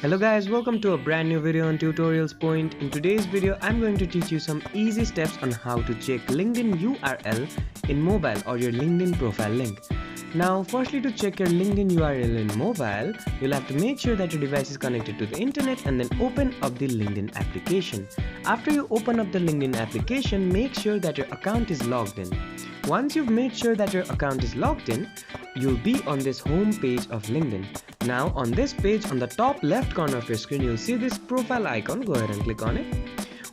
Hello guys, welcome to a brand new video on Tutorials Point. In today's video, I'm going to teach you some easy steps on how to check LinkedIn URL in mobile or your LinkedIn profile link. Now, firstly, to check your LinkedIn URL in mobile, you'll have to make sure that your device is connected to the internet and then open up the LinkedIn application. After you open up the LinkedIn application, make sure that your account is logged in. Once you've made sure that your account is logged in, you'll be on this home page of LinkedIn. Now on this page, on the top left corner of your screen, you'll see this profile icon. Go ahead and click on it.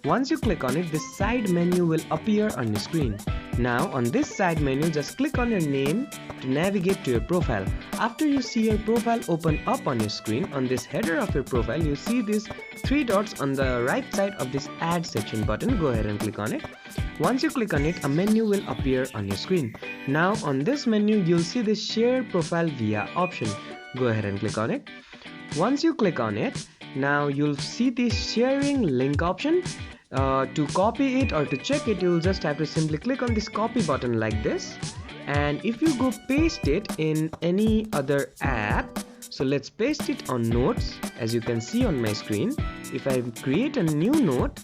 Once you click on it, this side menu will appear on your screen. Now on this side menu, just click on your name to navigate to your profile. After you see your profile open up on your screen, on this header of your profile, you see these three dots on the right side of this add section button. Go ahead and click on it. Once you click on it, a menu will appear on your screen. Now on this menu, you'll see this share profile via option. Go ahead and click on it. Once you click on it, now you'll see this sharing link option. To copy it or to check it, you'll just have to simply click on this copy button like this. And if you go paste it in any other app, so let's paste it on notes. As you can see on my screen, if I create a new note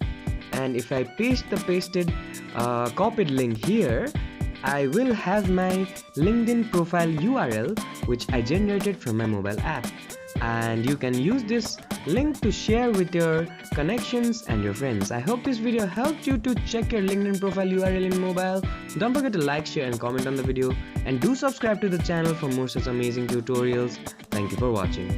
and if I paste the pasted copied link here, I will have my LinkedIn profile URL which I generated from my mobile app, and you can use this link to share with your connections and your friends. I hope this video helped you to check your LinkedIn profile URL in mobile. Don't forget to like, share and comment on the video, and do subscribe to the channel for more such amazing tutorials. Thank you for watching.